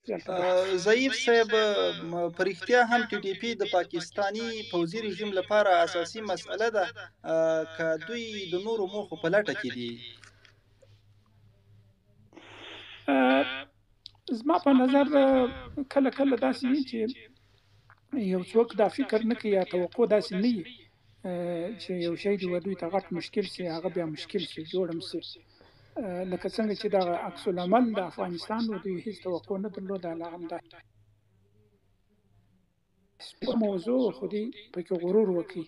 ضعیف صاحب په رښتیا هم ټي ټي پی د پاکستاني پوځي رژیم لپاره اساسي مسأله ده که دوی د نورو موخو په لټه کې دي؟ زما په نظر کله کله داسې وي چې یو څوک دا فکر نه کوي یا توقع داسې نه وي چې یو شی دی دوی ته غټ مشکل سي، هغه بیا مشکل سي جوړم سي. لکه څنګه چې دا عکس العمل د افغانستان و دوی هیڅ توقع نه درلوده، لا هم دا موضوع خو دوی پکې غرور وکړي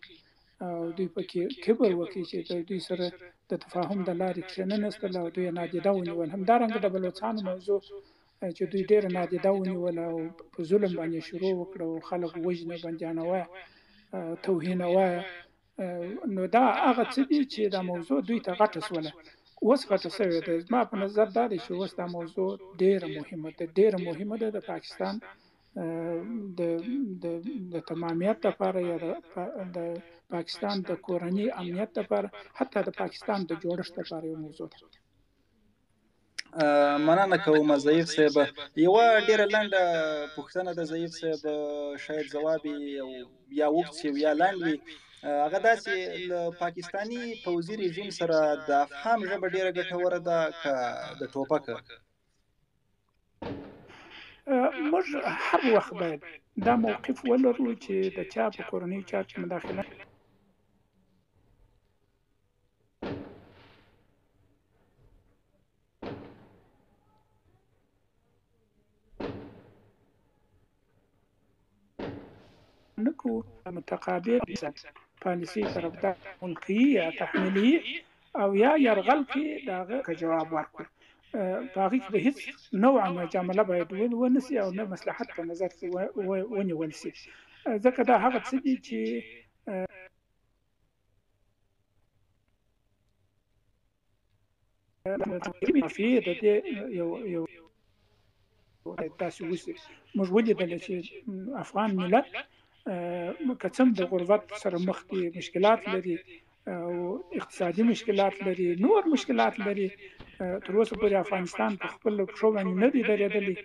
او دوی پکې کبر وکړي چې دوی سره د تفاهم د لارې کښېنه نستله او دوی نادیده ونیول. همدارنګه د بلوڅانو موضوع چې دوی ډېره نادیده ونیوله او په ظلم باندې شروع وکړه او خلک وژنه، بندیانوه، توهینوه. نو دا هغه څه دي چې دا موضوع دوی ته غټه سوله، اوس غټه سوې ده. زما په نظر دا دی چې اوس دا موضوع ډېره مهمه ده، ډېره مهمه ده د پاکستان د تمامیت لپاره یا د پاکستان د کورنۍ امنیت لپاره، حتی د پاکستان د جوړښت لپاره یو موضوع ده. مننه کوم ضعیف صاحب. یوه ډیره لنډه پوښتنه د ضعیف صاحب، شاید ځواب یا اوږد شي یا لنډ وي. هغه داسې له پاکستاني پوځي رژیم سره د افهام ژبه ډیره ګټوره ده که د ټوپکه؟ موږ هر وخت باید دا موقف ولرو چې د چا په کورنۍ چارو کې مداخله نکو، متقابل پالیسی طرفدار ملکی یا تحمیلی او یا یرغل کې داغه جواب ورکړو. په هغه کې به هیڅ نوع مجامله باید ونسي او نه مصلحت په نظر کې ونیول سي، ځکه دا هغه څه دي چې فيه د دې یو تاسو وسی. موږ ولیدل چې افغان ملت کڅم د غربت سره مخ دي، مشکلات لري او اقتصادي مشکلات لري، نور مشکلات لري. تر اوسه پورې افغانستان په خپل پښو باندې نه دی درېدلی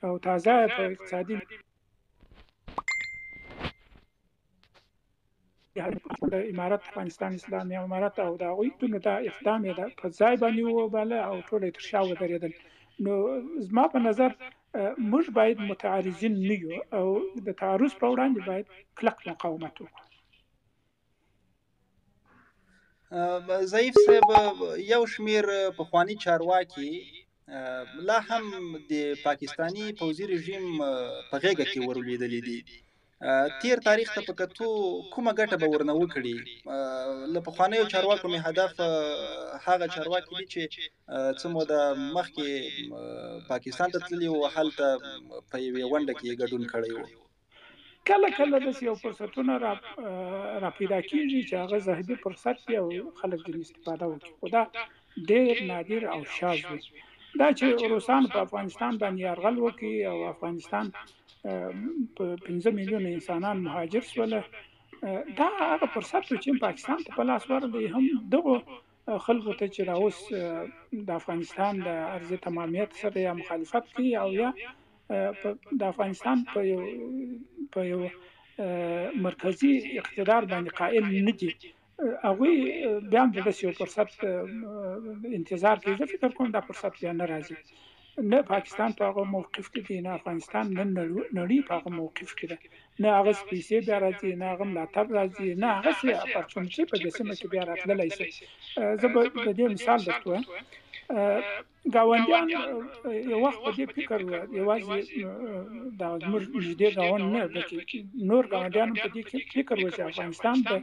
او تازه په اقتصادي امارت افغانستان اسلامي امارت او دا غوي ټول دا اقدام دا په ځای باندې وباله او ټول تر شا ودرېدل. نو زما په نظر موږ باید متعارضین نه یو او د تعرض په وړاندې باید کلک مقاومت وکړو. ضعیف صاحب، یو شمیر پخوانی چارواکي لا هم د پاکستانی پوځي رژیم په غېږه کې ورولېدلي دي. تیر تاریخ ته په کتو کومه ګټه به ورنه وکړي؟ له پخوانیو چارواکو مې هدف هغه چارواکي دي چې څه موده مخکې پاکستان ته تللي وو، هلته په یوې غونډه کې ګډون کړی وو. کله کله داسې یو فرصتونه را پیدا کېږي چې هغه ذهبي فرصت وي او خلک ځینې استفاده وکړي، خو دا ډېر نادر او شاذ وي. دا چې روسان په افغانستان باندې یرغل وکړي او افغانستان په 15 میلیونه انسانان مهاجر شول، دا هغه فرصت و چې پاکستان ته په لاس ورغلی. هم دغه خلکو ته چې دا اوس د افغانستان د ارض تمامیت سره یا مخالفت کوي او یا د افغانستان په یو مرکزی اقتدار باندې قائل نه دي، هغه بیا هم د یو فرصت انتظار کوي. زه فکر کوم دا فرصت بیا نه راځي. نه پاکستان په هغه موقف کې دی، نه افغانستان، نه نړۍ په هغه موقف کې ده، نه هغه پیسې بیا راځي، نه هغه ملاتړ راځي، نه هغه څه اپورچونټي په دې سیمه کې بیا راتللی شي. زه به د دې مثال درته وایم. ګاونډیان یو وخت په دې فکر و، یوازې دا زموږ نږدې ګاونډ نه بلکې نور ګاونډیان په دې فکر و چې افغانستان به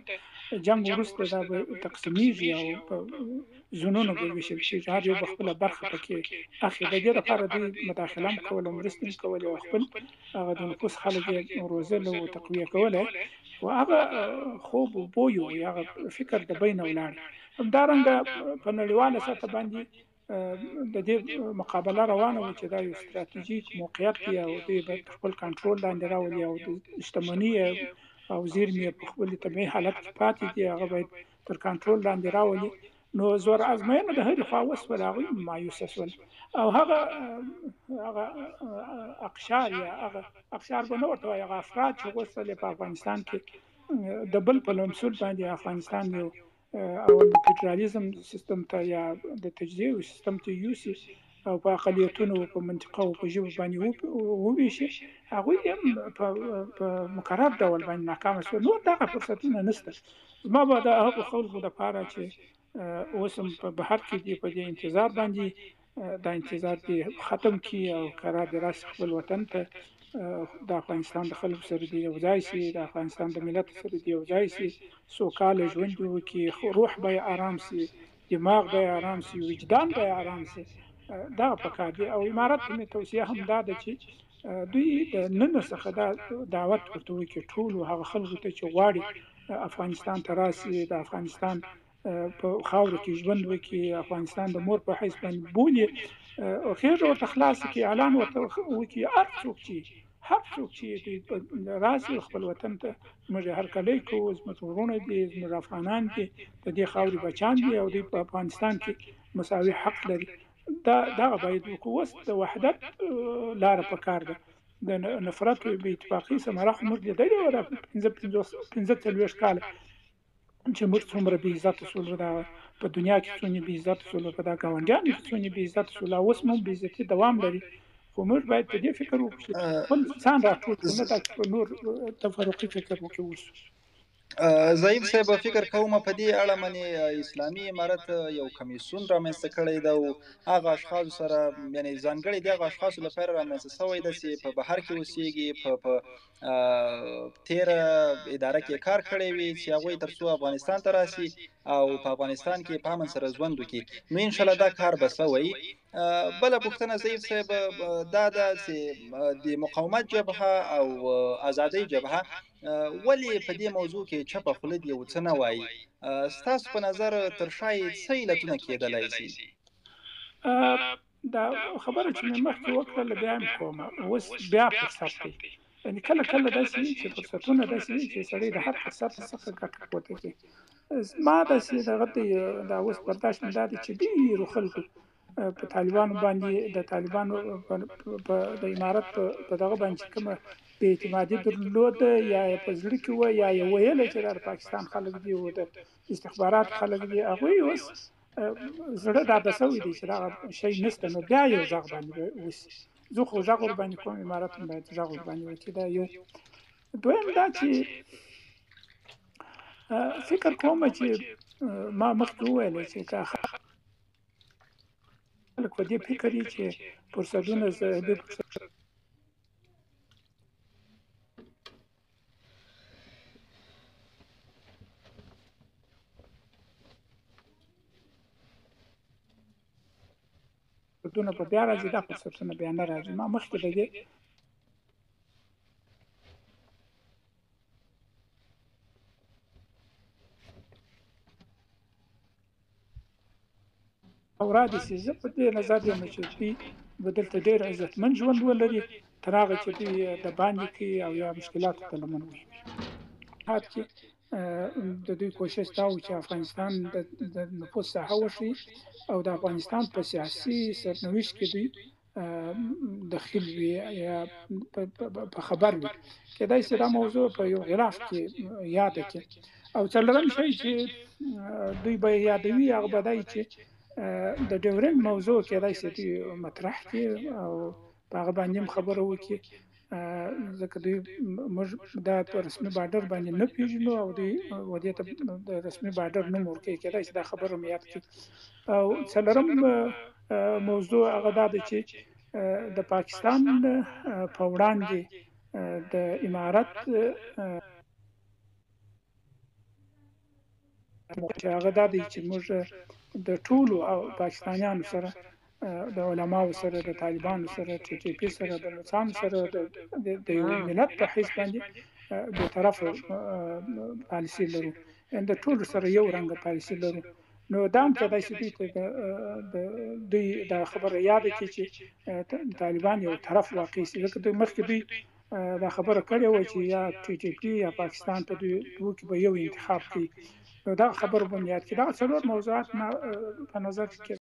جنګ وروسته دا به تقسیمیږي او په زونونو به ویشل شي، هر یو به خپله برخه پکې اخلي. د دې لپاره دوی مداخله هم کوله، مرستې هم کولې او خپل هغه د نفوس خلک یې روزله او تقویه کولی، خو هغه خوب و بوی و، هغه فکر د بینه ولاړ. همدارنګه په نړیواله سطح باندې د دې مقابله روانه و چې دا یو ستراتیژیک موقعیت دی او دوی به خپل کنټرول لاندې راولي او د شتمنۍ او زیرمې په خپل طبیعي حالت کې پاتې دي، هغه باید تر کنټرول لاندې راولي. نو زور ازماینه د هرې خوا وسول هغوی مایوسه شول او هغه اقشار یا هغه اقشار به نه ورته وایي هغه افراد چې غوښتل په افغانستان کې د بل په لمسول باندې افغانستان یو اول د فدرالیزم سیستم ته یا د تجزیه سیستم ته یوسي او په اقلیتونو په منطقه او په ژبه باندې وویشي هغوی هم په مکرر ډول باندې ناکامه شول نور دغه فرصتونه نشته زما به د هغو خلکو دپاره چې اوس هم په بهر کې دي په دې انتظار باندې دا انتظار دې ختم کړي او قرار دې راشي خپل وطن ته د افغانستان د خلکو سره دې یو ځای شي د افغانستان د ملت سره دې یو ځای شي سوکاله ژوند وکړي روح به یې آرام شي دماغ به یې آرام شي وجدان به یې آرام شي دغه پکار دي او امارت ته مې توصیه هم دا ده چې دوی د نن څخه دا دعوت ورته وکړي ټولو هغه خلکو ته چې غواړي افغانستان ته راشي د افغانستان په خاوره کې ژوند وکړي افغانستان د مور په حیث باندې بولي خیر ورته خلاص کړي اعلان ورته وکړي هر څوک چې راشي خپل وطن ته موږ هرکلی کوو زموږ وروڼه دي زموږ افغانان دي د دې خاورې بچیان دي او دوی په افغانستان کې مساوي حق لري دغه باید وکړو اوس د وحدت لاره پکار ده د نفرت او بې اتفاقۍ ثمره خو موږ لیدلې وه دا 45 کاله چې موږ څومره بې عزته شولو دا په دنیا کې څونه بې عزته شولو په دا ګاونډیانو کې څونه بې عزته شولو اوس هم بې عزتي دوام لري خو موږ باید په دې فکر وکړو چې خپل ځان راټول کړو نه دا چې په نور تفرقي فکر وکړو اوسو ضعیف صاحب فکر کوم په دې اړه منې اسلامي امارت یو کمیسیون رامنځته کړی ده او هغه اشخاص سره یعنی ځانګړي دغه اشخاص لپاره رامنځته شوی ده چې په بهر کې اوسېږي په تیره اداره کې کار کړی وي چې هغوی تر څو افغانستان ته راشي او په افغانستان کې په امن سره ژوند وکړي نو انشاءالله دا کار به شوی بله پوښتنه ضعیف صاحب دا ده چې د مقاومت جبهه او ازادۍ جبهه ولې په دې موضوع کې چپه خوله دي او څه نه وایي ستاسو په نظر تر شا یې څه علتونه کېدلی شي دا خبره چې مې مخکې وکړله بیا هم کومه اوس بیا فرصت دی یعنې کله کله داسې وي چې فرصتونه داسې وي چې سړی د هر فرصت څخه ګټه پورته کوي زما داسې دغه دا اوس برداشت مې دا دی چې ډېرو خلکو په طالبانو باندې د طالبانو د امارت په دغه باندې کومه بې اعتمادي درلوده یا په زړه کې وه یا یې ویله چې د پاکستان خلک دي او د استخبارات خلک دي هغوی اوس زړه ډاډه شوی دی چې دغه شی نشته نو بیا یو غږ باندې اوسي زه خو غږ ورباندې کوم امارت هم باید غږ ورباندې وکړي دا یو دویم دا چې فکر کوم چې ما مخکې وویل چې که خلک په دې فکر یي چې فرصتونه ذهبي فرصتونه په بیا راځي دا فرصتونه بیا نه راځي ما مخکې د دې اوراد سي زه په دې نظر یم چې دوی به دلته ډېر عزتمن ژوند ولري تر هغه چې دوی د باندې کې او یا مشکلاتو ته لمن ووهي حد کې د دوی کوشش دا و چې افغانستان د نفوذ ساحه وشي او د افغانستان په سیاسي سرنوشت کې دوی دخیل وي یا په خبر وي کېدای شي دا موضوع په یو غلاف کې یاده کړي او څلورم شی چې دوی به یادوي هغه به دی چې د ډیورنډ موضوع کېدای شي دوی مطرح کړي او په هغه باندې هم خبره وکړي ځکه دوی موږ دا په رسمي بارډر باندې نه پیژنو او دوی ودې ته د رسمي بارډر نوم ورکوي کېدای شي دا خبره هم یاد کړي او څلورم موضوع هغه دا ده چې د پاکستان په وړاندې د امارت هغه دا دی چې موږ د ټولو پاکستانیانو سره د علماو سره د طالبانو سره ټي ټي پی سره د نوڅانو سره د یو ملت په حیث باندې به طرفه پالیسي لرو د ټولو سره یو رنګ پالیسي لرو نو دا هم کېدای شي دوی دا خبره یاد کړي چې طالبان یو طرف واقع شي ځکه دوی مخکې دوی دا خبره کړې وه چې یا ټي ټي پی یا پاکستان ته دوی به یو انتخاب کوي دا خبر بنیاد کې دا څلور موضوعات په نظر کې